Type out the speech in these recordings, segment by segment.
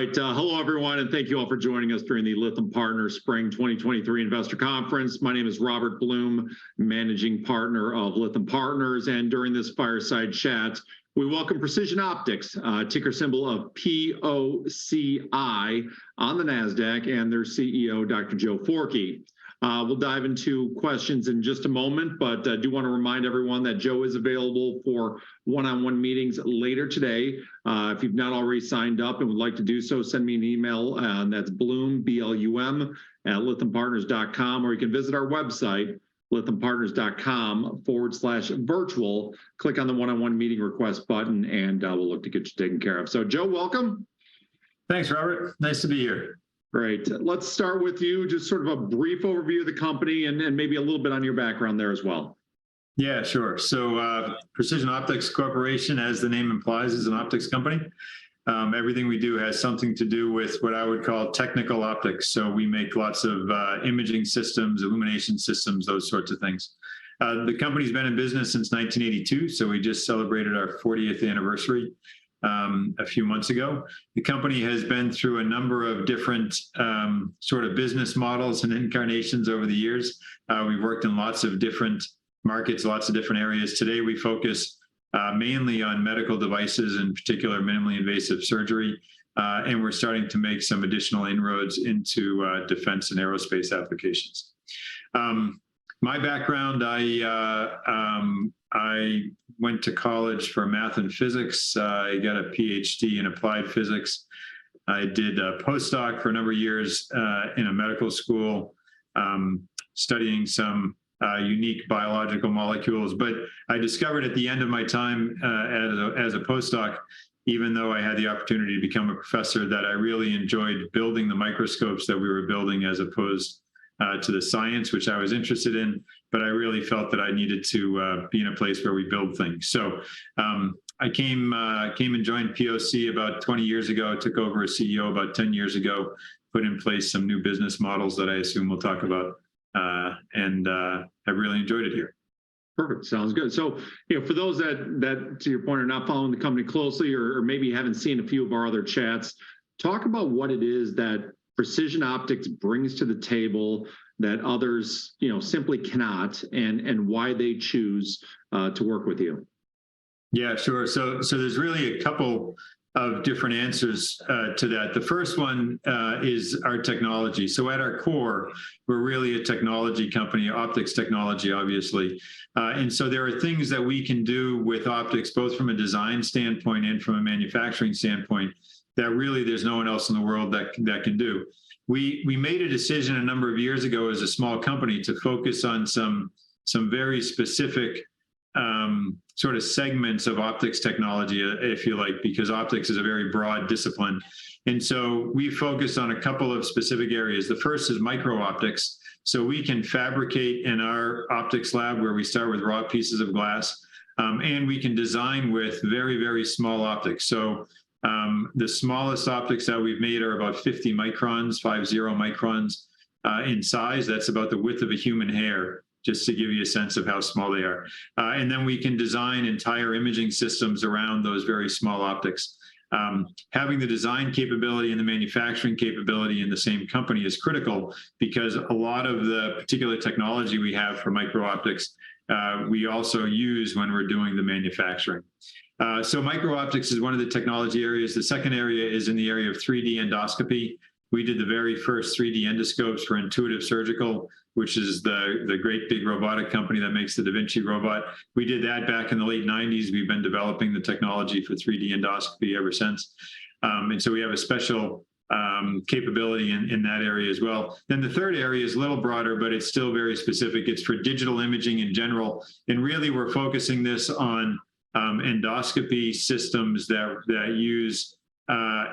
Right, hello, everyone, and thank you all for joining us during the Lytham Partners Spring 2023 Investor Conference. My name is Robert Blum, Managing Partner of Lytham Partners, and during this fireside chat, we welcome Precision Optics, ticker symbol of POCI on the NASDAQ, and their CEO, Dr. Joe Forkey. We'll dive into questions in just a moment, but I do want to remind everyone that Joe is available for one-on-one meetings later today. If you've not already signed up and would like to do so, send me an email, and that's Blum, B-L-U-M, at lythampartners.com, or you can visit our website, lythampartners.com/virtual. Click on the one-on-one meeting request button, and we'll look to get you taken care of. So, Joe, welcome. Thanks, Robert. Nice to be here. Great. Let's start with you, just sort of a brief overview of the company and maybe a little bit on your background there as well. Yeah, sure. So Precision Optics Corporation, as the name implies, is an optics company. Everything we do has something to do with what I would call technical optics. So we make lots of imaging systems, illumination systems, those sorts of things. The company's been in business since 1982, so we just celebrated our 40th anniversary a few months ago. The company has been through a number of different sort of business models and incarnations over the years. We've worked in lots of different markets, lots of different areas. Today we focus mainly on medical devices, in particular minimally invasive surgery, and we're starting to make some additional inroads into defense and aerospace applications. My background, I went to college for math and physics. I got a PhD in applied physics. I did a postdoc for a number of years in a medical school, studying some unique biological molecules. But I discovered at the end of my time as a postdoc, even though I had the opportunity to become a professor, that I really enjoyed building the microscopes that we were building as opposed to the science, which I was interested in, but I really felt that I needed to be in a place where we build things. So I came and joined POC about 20 years ago, took over as CEO about 10 years ago, put in place some new business models that I assume we'll talk about, and I've really enjoyed it here. Perfect. Sounds good. So, for those that to your point, are not following the company closely or maybe haven't seen a few of our other chats, talk about what it is that Precision Optics brings to the table that others, simply cannot, and why they choose to work with you. Yeah, sure. So there's really a couple of different answers to that. The first one is our technology. So at our core, we're really a technology company, optics technology, obviously. And so there are things that we can do with optics, both from a design standpoint and from a manufacturing standpoint, that really there's no one else in the world that can do. We made a decision a number of years ago as a small company to focus on some very specific sort of segments of optics technology, if you like, because optics is a very broad discipline. And so we focused on a couple of specific areas. The first is micro-optics. So we can fabricate in our optics lab where we start with raw pieces of glass, and we can design with very, very small optics. So the smallest optics that we've made are about 50 microns, 50 microns in size. That's about the width of a human hair, just to give you a sense of how small they are. And then we can design entire imaging systems around those very small optics. Having the design capability and the manufacturing capability in the same company is critical because a lot of the particular technology we have for micro-optics, we also use when we're doing the manufacturing. So micro-optics is one of the technology areas. The second area is in the area of 3D endoscopy. We did the very first 3D endoscopes for Intuitive Surgical, which is the great big robotic company that makes the Da Vinci robot. We did that back in the late 90s. We've been developing the technology for 3D endoscopy ever since. And so we have a special capability in that area as well. Then the third area is a little broader, but it's still very specific. It's for digital imaging in general. And really we're focusing this on endoscopy systems that use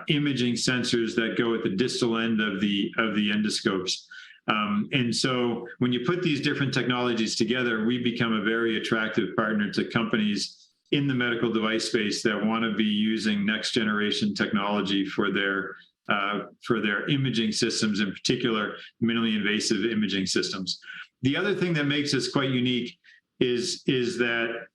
imaging sensors that go at the distal end of the endoscopes. And so when you put these different technologies together, we become a very attractive partner to companies in the medical device space that want to be using next generation technology for their imaging systems, in particular, minimally invasive imaging systems. The other thing that makes us quite unique is that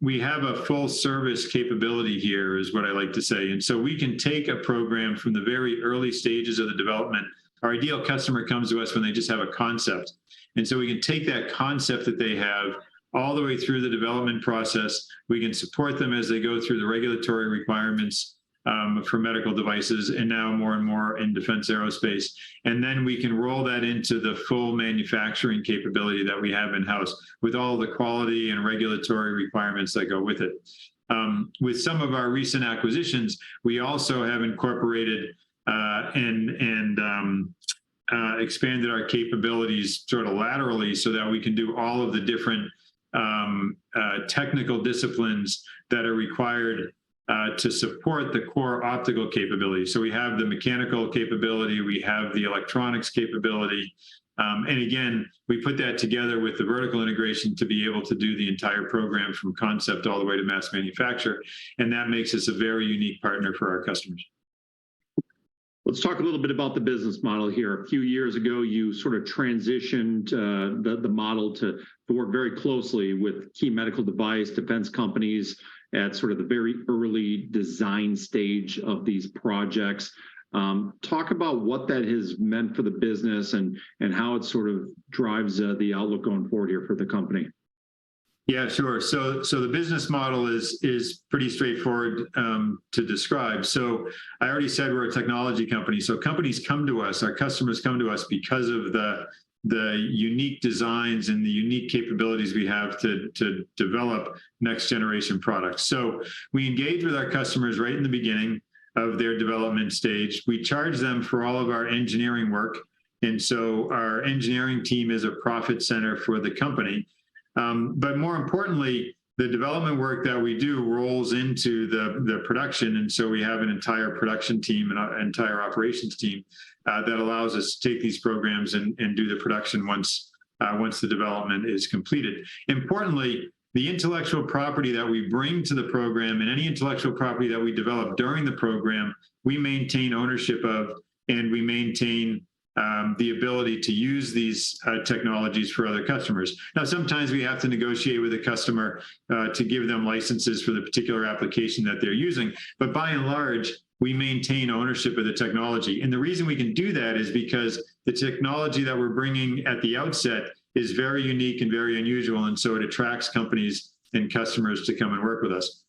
we have a full service capability here, is what I like to say. And so we can take a program from the very early stages of the development. Our ideal customer comes to us when they just have a concept. And so we can take that concept that they have all the way through the development process. We can support them as they go through the regulatory requirements for medical devices, and now more and more in defense aerospace. And then we can roll that into the full manufacturing capability that we have in-house with all the quality and regulatory requirements that go with it. With some of our recent acquisitions, we also have incorporated and expanded our capabilities sort of laterally so that we can do all of the different technical disciplines that are required to support the core optical capability. So we have the mechanical capability, we have the electronics capability, and again, we put that together with the vertical integration to be able to do the entire program from concept all the way to mass manufacture, and that makes us a very unique partner for our customers. Let's talk a little bit about the business model here. A few years ago, you sort of transitioned the model to work very closely with key medical device defense companies at sort of the very early design stage of these projects. Talk about what that has meant for the business and how it sort of drives the outlook going forward here for the company. Yeah, sure. So the business model is pretty straightforward to describe. So I already said we're a technology company. So companies come to us, our customers come to us because of the unique designs and the unique capabilities we have to develop next generation products. So we engage with our customers right in the beginning of their development stage. We charge them for all of our engineering work. And so our engineering team is a profit center for the company. But more importantly, the development work that we do rolls into the production. And so we have an entire production team and an entire operations team that allows us to take these programs and do the production once the development is completed. Importantly, the intellectual property that we bring to the program and any intellectual property that we develop during the program, we maintain ownership of, and we maintain the ability to use these technologies for other customers. Now, sometimes we have to negotiate with a customer to give them licenses for the particular application that they're using, but by and large, we maintain ownership of the technology. And the reason we can do that is because the technology that we're bringing at the outset is very unique and very unusual, and so it attracts companies and customers to come and work with us.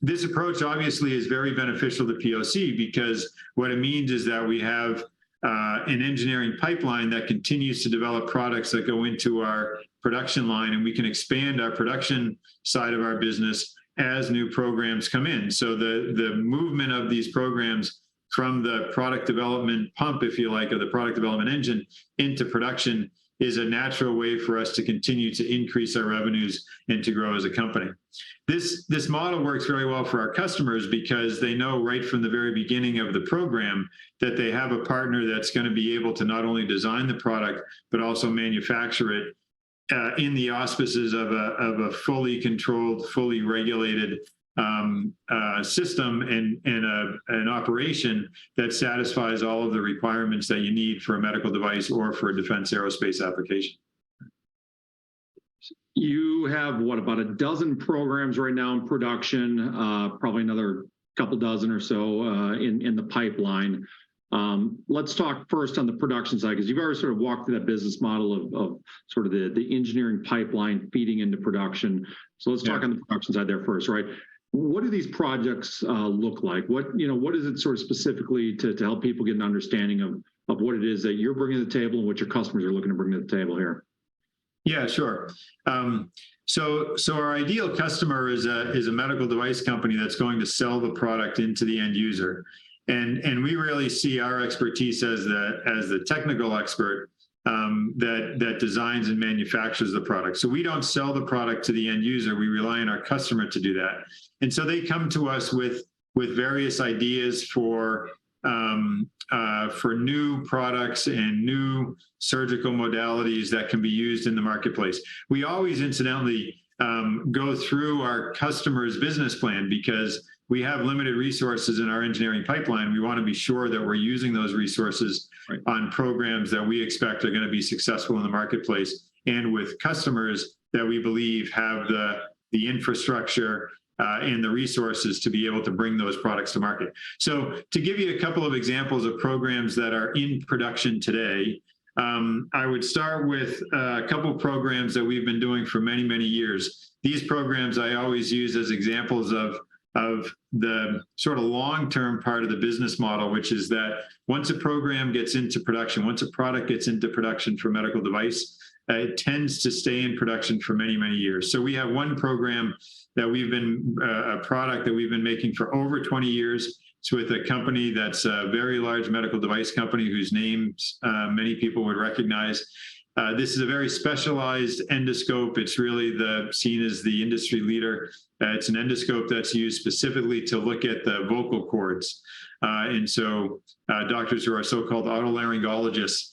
This approach obviously is very beneficial to POC because what it means is that we have an engineering pipeline that continues to develop products that go into our production line, and we can expand our production side of our business as new programs come in. So the movement of these programs from the product development pump, if you like, or the product development engine into production is a natural way for us to continue to increase our revenues and to grow as a company. This model works very well for our customers because they know right from the very beginning of the program that they have a partner that's going to be able to not only design the product, but also manufacture it in the auspices of a fully controlled, fully regulated system and an operation that satisfies all of the requirements that you need for a medical device or for a defense aerospace application. You have, what, about a dozen programs right now in production, probably another couple dozen or so in the pipeline. Let's talk first on the production side, because you've already sort of walked through that business model of sort of the engineering pipeline feeding into production. So let's talk on the production side there first, right? What do these projects look like? What is it sort of specifically to help people get an understanding of what it is that you're bringing to the table and what your customers are looking to bring to the table here? Yeah, sure. So our ideal customer is a medical device company that's going to sell the product into the end user. And we really see our expertise as the technical expert that designs and manufactures the product. So we don't sell the product to the end user. We rely on our customer to do that. And so they come to us with various ideas for new products and new surgical modalities that can be used in the marketplace. We always, incidentally, go through our customer's business plan because we have limited resources in our engineering pipeline. We want to be sure that we're using those resources on programs that we expect are going to be successful in the marketplace and with customers that we believe have the the infrastructure, and the resources to be able to bring those products to market. So to give you a couple of examples of programs that are in production today, I would start with a couple programs that we've been doing for many, many years. These programs I always use as examples of the sort of long-term part of the business model, which is that once a program gets into production, once a product gets into production for medical device, it tends to stay in production for many, many years. So we have one program that we've been, a product that we've been making for over 20 years. It's with a company that's a very large medical device company whose names many people would recognize. This is a very specialized endoscope. It's really seen as the industry leader. It's an endoscope that's used specifically to look at the vocal cords. And so doctors who are so-called otolaryngologists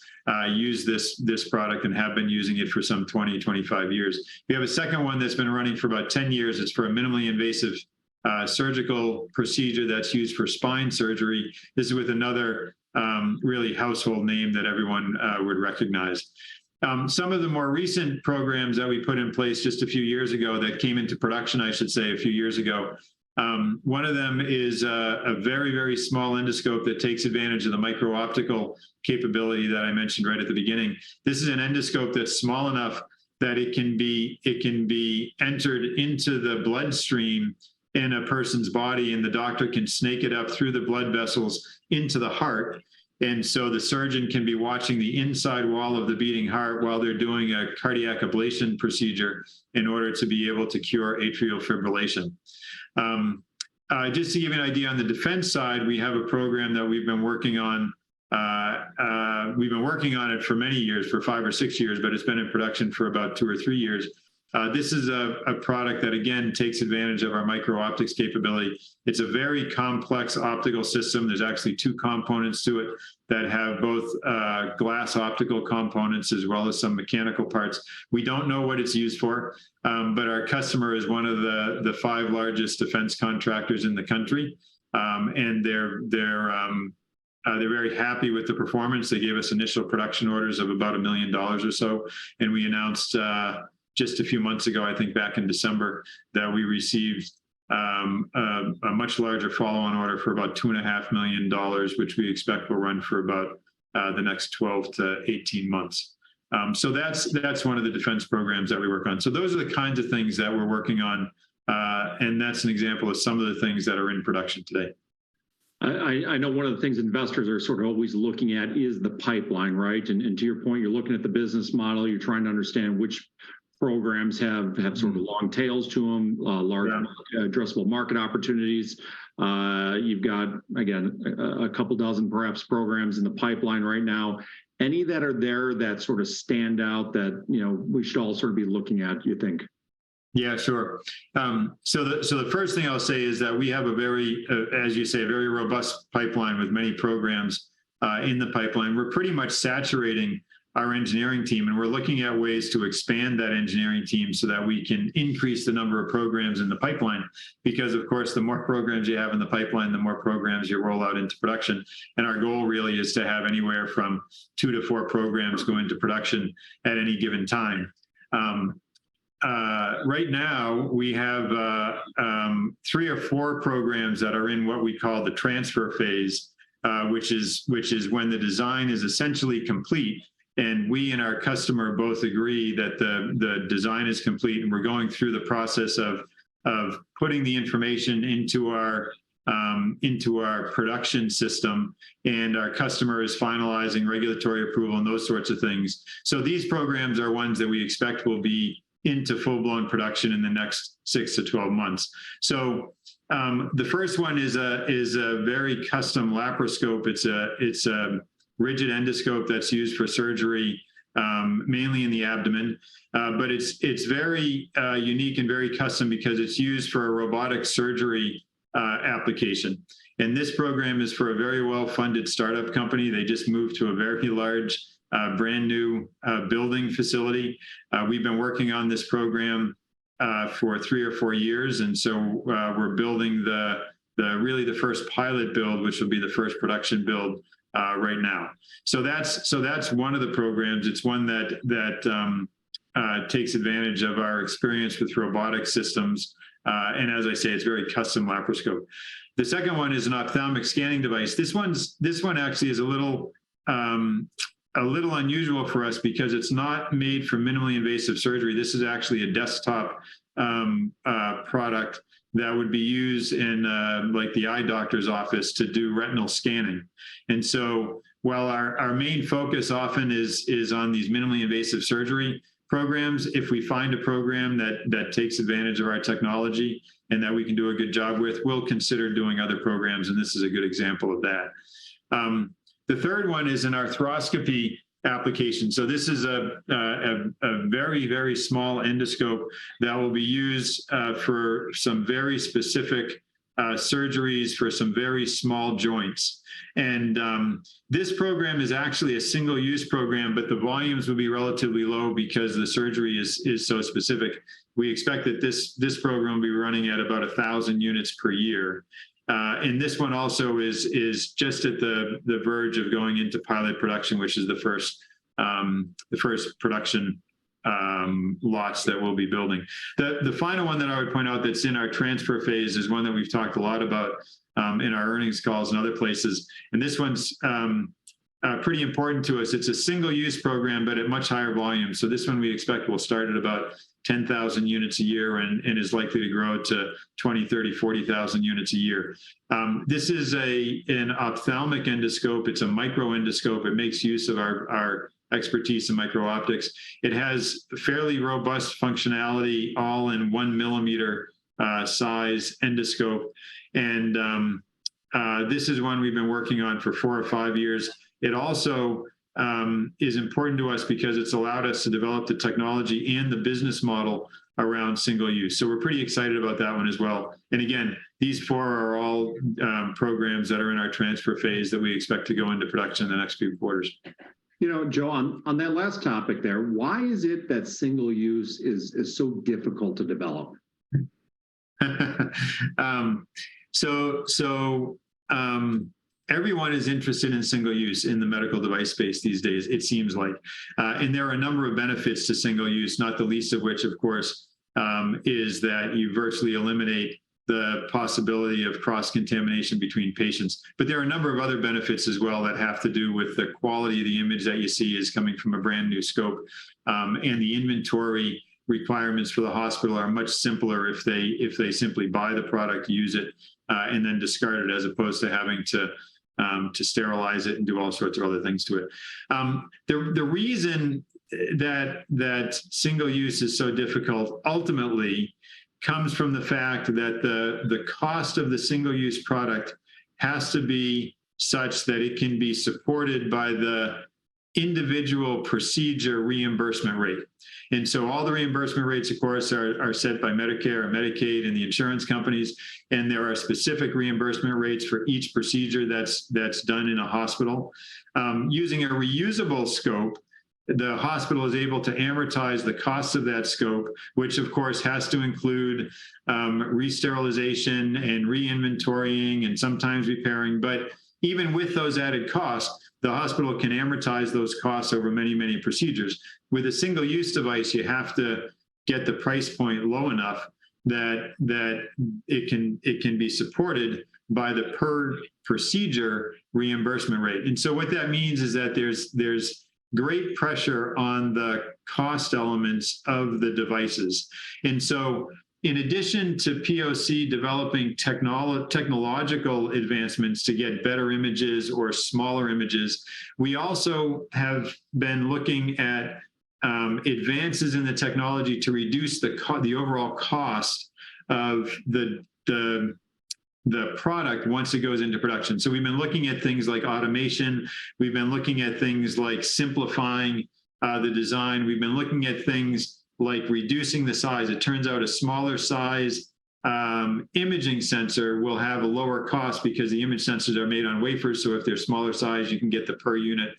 use this product and have been using it for some 20, 25 years. We have a second one that's been running for about 10 years. It's for a minimally invasive surgical procedure that's used for spine surgery. This is with another really household name that everyone would recognize. Some of the more recent programs that we put in place just a few years ago that came into production, I should say, a few years ago. One of them is a very, very small endoscope that takes advantage of the micro-optical capability that I mentioned right at the beginning. This is an endoscope that's small enough that it can be entered into the bloodstream in a person's body, and the doctor can snake it up through the blood vessels into the heart. And so the surgeon can be watching the inside wall of the beating heart while they're doing a cardiac ablation procedure in order to be able to cure atrial fibrillation. Just to give you an idea on the defense side, we have a program that we've been working on. We've been working on it for many years, for 5 or 6 years, but it's been in production for about 2 or 3 years. This is a product that, again, takes advantage of our micro-optics capability. It's a very complex optical system. There's actually 2 components to it that have both glass optical components as well as some mechanical parts. We don't know what it's used for, but our customer is one of the 5 largest defense contractors in the country, and they're very happy with the performance. They gave us initial production orders of about $1 million or so, and we announced just a few months ago, I think back in December, that we received a much larger follow-on order for about $2.5 million, which we expect will run for about the next 12 to 18 months. So that's one of the defense programs that we work on. So those are the kinds of things that we're working on, and that's an example of some of the things that are in production today. I know one of the things investors are sort of always looking at is the pipeline, right? And to your point, you're looking at the business model, you're trying to understand which programs have sort of long tails to them, large addressable market opportunities. You've got, again, a couple dozen perhaps programs in the pipeline right now. Any that are there that sort of stand out that, you know, we should all sort of be looking at, you think? Yeah, sure. So the first thing I'll say is that we have a very, as you say, a very robust pipeline with many programs in the pipeline. We're pretty much saturating our engineering team, and we're looking at ways to expand that engineering team so that we can increase the number of programs in the pipeline, because of course the more programs you have in the pipeline, the more programs you roll out into production. And our goal really is to have anywhere from 2 to 4 programs go into production at any given time. Right now we have 3 or 4 programs that are in what we call the transfer phase, which is when the design is essentially complete. And we and our customer both agree that the design is complete, and we're going through the process of putting the information into our production system, and our customer is finalizing regulatory approval and those sorts of things. So these programs are ones that we expect will be into full-blown production in the next 6 to 12 months. So the first one is a very custom laparoscope. It's a rigid endoscope that's used for surgery, mainly in the abdomen, but it's very unique and very custom because it's used for a robotic surgery application. And this program is for a very well-funded startup company. They just moved to a very large, brand new building facility. We've been working on this program for 3 or 4 years, and so we're building really the first pilot build, which will be the first production build right now. So that's one of the programs. It's one that takes advantage of our experience with robotic systems. And as I say, it's very custom laparoscope. The second one is an ophthalmic scanning device. This one actually is a little unusual for us because it's not made for minimally invasive surgery. This is actually a desktop product that would be used in like the eye doctor's office to do retinal scanning. And so while our main focus often is on these minimally invasive surgery programs, if we find a program that takes advantage of our technology and that we can do a good job with, we'll consider doing other programs, and this is a good example of that. The third one is an arthroscopy application. So this is a very, very small endoscope that will be used for some very specific surgeries for some very small joints. And this program is actually a single-use program, but the volumes will be relatively low because the surgery is so specific. We expect that this program will be running at about 1,000 units per year. And this one also is just at the verge of going into pilot production, which is the first production lots that we'll be building. The final one that I would point out that's in our transfer phase is one that we've talked a lot about in our earnings calls and other places. And this one's pretty important to us. It's a single-use program, but at much higher volume. So this one we expect will start at about 10,000 units a year and is likely to grow to 20, 30, 40,000 units a year. This is an ophthalmic endoscope. It's a micro endoscope. It makes use of our expertise in micro-optics. It has fairly robust functionality, all in 1 millimeter size endoscope. And this is one we've been working on for 4 or 5 years. It also is important to us because it's allowed us to develop the technology and the business model around single use. So we're pretty excited about that one as well. And again, these 4 are all programs that are in our transfer phase that we expect to go into production in the next few quarters. You know, Joe, on that last topic there, why is it that single use is so difficult to develop? Everyone is interested in single use in the medical device space these days, it seems like. And there are a number of benefits to single use, not the least of which, of course, is that you virtually eliminate the possibility of cross-contamination between patients. But there are a number of other benefits as well that have to do with the quality of the image that you see is coming from a brand new scope. And the inventory requirements for the hospital are much simpler if they simply buy the product, use it, and then discard it, as opposed to having to sterilize it and do all sorts of other things to it. The reason that single use is so difficult ultimately comes from the fact that the cost of the single use product has to be such that it can be supported by the individual procedure reimbursement rate. And so all the reimbursement rates, of course, are set by Medicare and Medicaid and the insurance companies. And there are specific reimbursement rates for each procedure that's done in a hospital. Using a reusable scope, the hospital is able to amortize the costs of that scope, which of course has to include re-sterilization and re-inventorying and sometimes repairing. But even with those added costs, the hospital can amortize those costs over many, many procedures. With a single-use device, you have to get the price point low enough that it can be supported by the per procedure reimbursement rate. And so what that means is that there's great pressure on the cost elements of the devices. And so in addition to POC developing technological advancements to get better images or smaller images, we also have been looking at advances in the technology to reduce the overall cost of the product once it goes into production. So we've been looking at things like automation. We've been looking at things like simplifying the design. We've been looking at things like reducing the size. It turns out a smaller size imaging sensor will have a lower cost because the image sensors are made on wafers. So if they're smaller size, you can get the per unit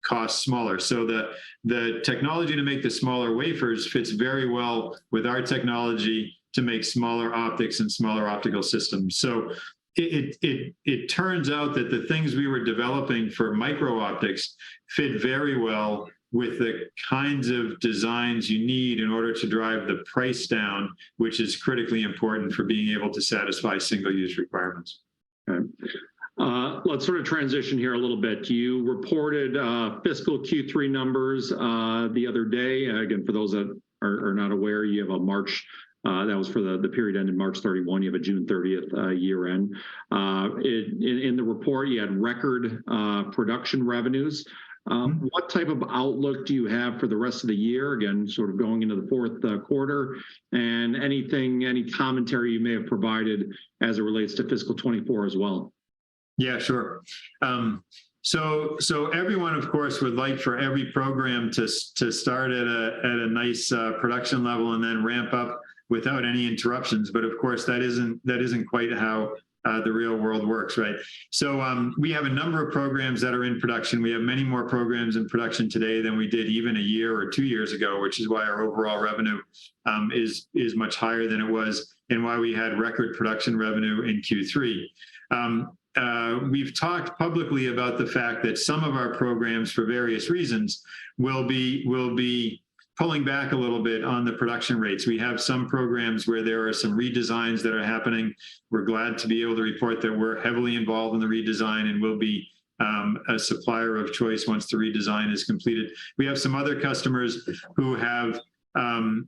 cost smaller. So the technology to make the smaller wafers fits very well with our technology to make smaller optics and smaller optical systems. So it turns out that the things we were developing for micro optics fit very well with the kinds of designs you need in order to drive the price down, which is critically important for being able to satisfy single-use requirements. Okay. Let's sort of transition here a little bit. You reported fiscal Q3 numbers the other day. Again, for those that are not aware, you have a March, that was for the period ended March 31. You have a June 30th year end. In the report, you had record production revenues. What type of outlook do you have for the rest of the year? Again, sort of going into the fourth quarter, and any commentary you may have provided as it relates to fiscal 24 as well. Yeah, sure. So everyone, of course, would like for every program to start at a nice production level and then ramp up without any interruptions. But of course, that isn't quite how the real world works, right? So we have a number of programs that are in production. We have many more programs in production today than we did even a year or 2 years ago, which is why our overall revenue is much higher than it was, and why we had record production revenue in Q3. We've talked publicly about the fact that some of our programs, for various reasons, will be pulling back a little bit on the production rates. We have some programs where there are some redesigns that are happening. We're glad to be able to report that we're heavily involved in the redesign and will be a supplier of choice once the redesign is completed. We have some other customers who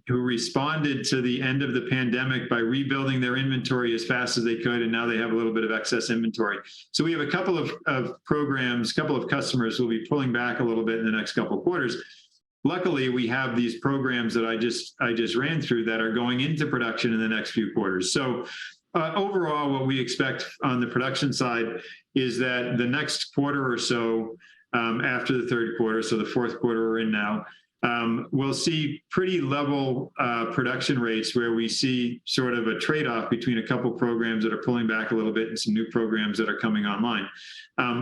responded to the end of the pandemic by rebuilding their inventory as fast as they could, and now they have a little bit of excess inventory. So we have a couple of programs, couple of customers who will be pulling back a little bit in the next couple of quarters. Luckily, we have these programs that I just ran through that are going into production in the next few quarters. So overall, what we expect on the production side is that the next quarter or so after the third quarter, so the fourth quarter we're in now, we'll see pretty level production rates where we see sort of a trade-off between a couple programs that are pulling back a little bit and some new programs that are coming online.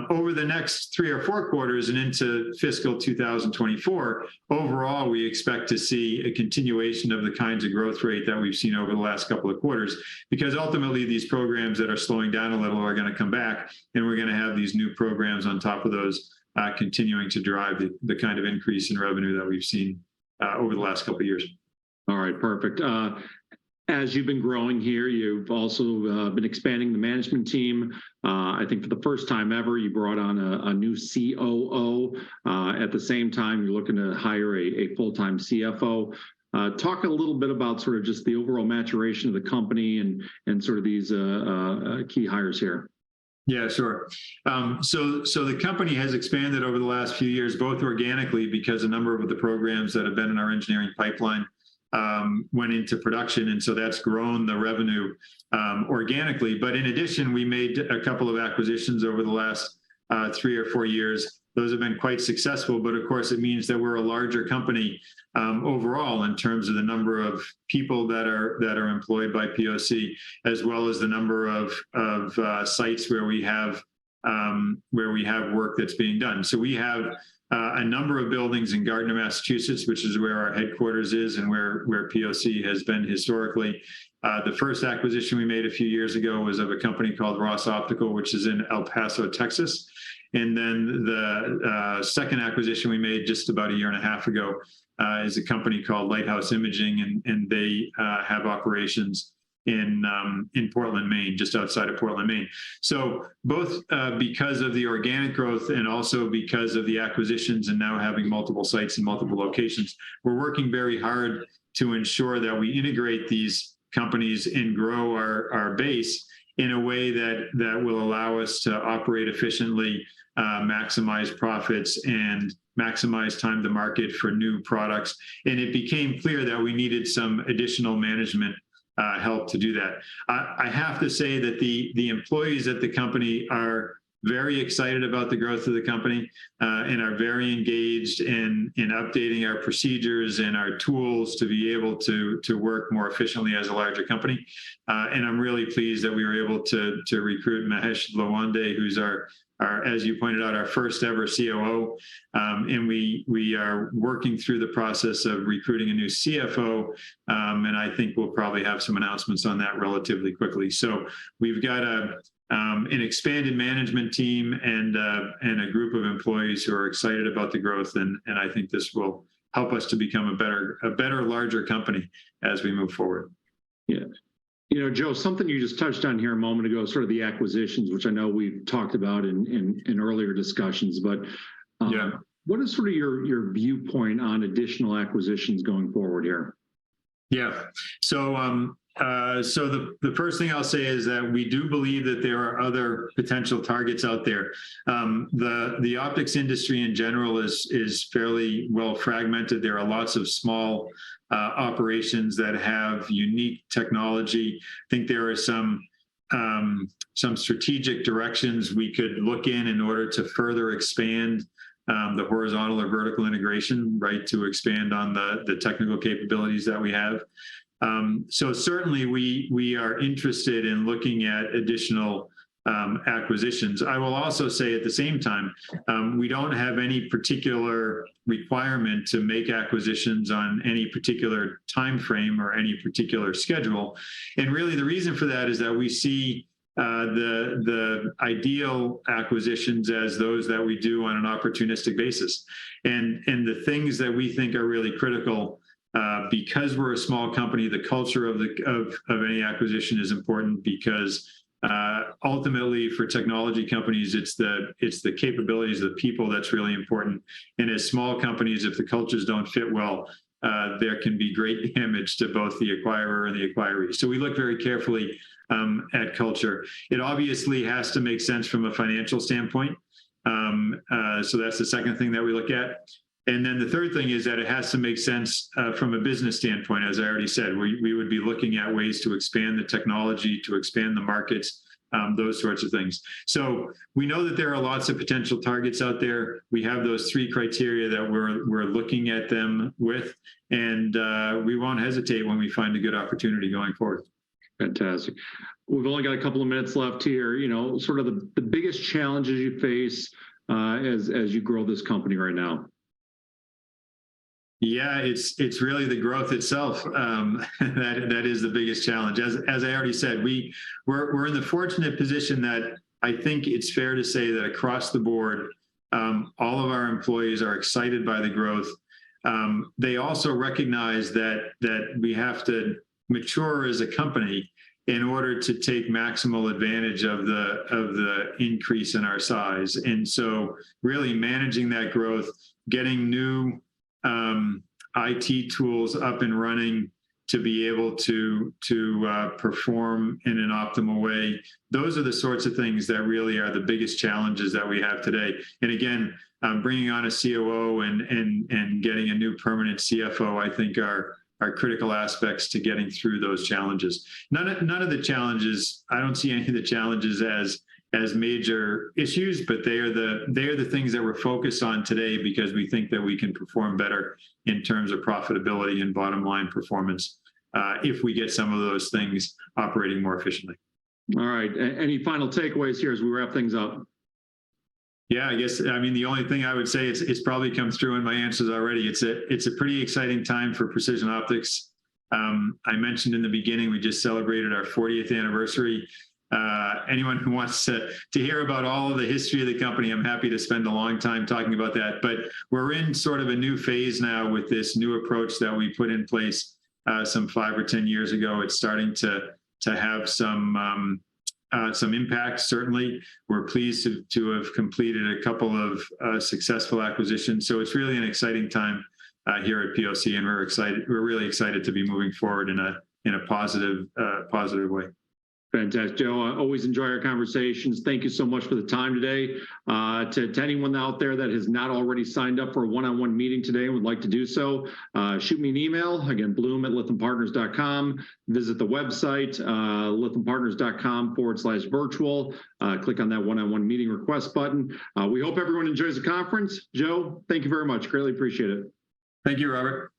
Over the next 3 or 4 quarters and into fiscal 2024, overall, we expect to see a continuation of the kinds of growth rate that we've seen over the last couple of quarters, because ultimately these programs that are slowing down a little are going to come back, and we're going to have these new programs on top of those continuing to drive the kind of increase in revenue that we've seen over the last couple of years. All right, perfect. As you've been growing here, you've also been expanding the management team. I think for the first time ever, you brought on a new COO. At the same time, you're looking to hire a full-time CFO. Talk a little bit about sort of just the overall maturation of the company and sort of these key hires here. Yeah, sure. So the company has expanded over the last few years, both organically, because a number of the programs that have been in our engineering pipeline went into production, and so that's grown the revenue organically. But in addition, we made a couple of acquisitions over the last 3 or 4 years. Those have been quite successful, but of course it means that we're a larger company overall in terms of the number of people that are employed by POC, as well as the number of sites where we have work that's being done. So we have a number of buildings in Gardner, Massachusetts, which is where our headquarters is and where POC has been historically. The first acquisition we made a few years ago was of a company called Ross Optical, which is in El Paso, Texas. And then the second acquisition we made just about a year and a half ago is a company called Lighthouse Imaging, and they have operations in Portland, Maine, just outside of Portland, Maine. So both because of the organic growth and also because of the acquisitions and now having multiple sites in multiple locations, we're working very hard to ensure that we integrate these companies and grow our base in a way that will allow us to operate efficiently, maximize profits, and maximize time to market for new products. And it became clear that we needed some additional management help to do that. I have to say that the employees at the company are very excited about the growth of the company and are very engaged in updating our procedures and our tools to be able to work more efficiently as a larger company. And I'm really pleased that we were able to recruit Mahesh Lawande, who's our, as you pointed out, our first ever COO. And we are working through the process of recruiting a new CFO. And I think we'll probably have some announcements on that relatively quickly. So we've got an expanded management team and a group of employees who are excited about the growth. And I think this will help us to become a better, larger company as we move forward. Yeah. Joe, something you just touched on here a moment ago, sort of the acquisitions, which I know we've talked about in earlier discussions, but yeah. What is sort of your viewpoint on additional acquisitions going forward here? Yeah. So the first thing I'll say is that we do believe that there are other potential targets out there. The optics industry in general is fairly well fragmented. There are lots of small operations that have unique technology. I think there are some strategic directions we could look in order to further expand the horizontal or vertical integration, right, to expand on the technical capabilities that we have. So certainly we are interested in looking at additional acquisitions. I will also say at the same time, we don't have any particular requirement to make acquisitions on any particular time frame or any particular schedule. And really the reason for that is that we see the ideal acquisitions as those that we do on an opportunistic basis. And the things that we think are really critical, because we're a small company, the culture of any acquisition is important, because ultimately for technology companies, it's the capabilities of the people that's really important. And as small companies, if the cultures don't fit well, there can be great damage to both the acquirer and the acquiree. So we look very carefully at culture. It obviously has to make sense from a financial standpoint. So that's the second thing that we look at. And then the third thing is that it has to make sense from a business standpoint. As I already said, we would be looking at ways to expand the technology, to expand the markets, those sorts of things. So we know that there are lots of potential targets out there. We have those three criteria that we're looking at them with, and we won't hesitate when we find a good opportunity going forward. Fantastic. We've only got a couple of minutes left here. Sort of the biggest challenges you face as you grow this company right now. Yeah, it's really the growth itself that is the biggest challenge. As I already said, we're in the fortunate position that I think it's fair to say that across the board, all of our employees are excited by the growth. They also recognize that we have to mature as a company in order to take maximal advantage of the increase in our size. And so really managing that growth, getting new IT tools up and running to be able to perform in an optimal way. Those are the sorts of things that really are the biggest challenges that we have today. And again, bringing on a COO and getting a new permanent CFO, I think are critical aspects to getting through those challenges. None of the challenges, I don't see any of the challenges as major issues, but they are the things that we're focused on today, because we think that we can perform better in terms of profitability and bottom line performance if we get some of those things operating more efficiently. All right. Any final takeaways here as we wrap things up? Yeah, I mean, the only thing I would say, it's probably come through in my answers already. It's a pretty exciting time for Precision Optics. I mentioned in the beginning, we just celebrated our 40th anniversary. Anyone who wants to hear about all of the history of the company, I'm happy to spend a long time talking about that. But we're in sort of a new phase now with this new approach that we put in place some 5 or 10 years ago. It's starting to have some impact. Certainly, we're pleased to have completed a couple of successful acquisitions. So it's really an exciting time here at POC, and we're really excited to be moving forward in a positive way. Fantastic, Joe. I always enjoy our conversations. Thank you so much for the time today. To anyone out there that has not already signed up for a one-on-one meeting today and would like to do so, shoot me an email. Again, Blum at lythampartners.com. Visit the website, lythampartners.com/virtual. Click on that one-on-one meeting request button. We hope everyone enjoys the conference. Joe, thank you very much. Greatly appreciate it. Thank you, Robert.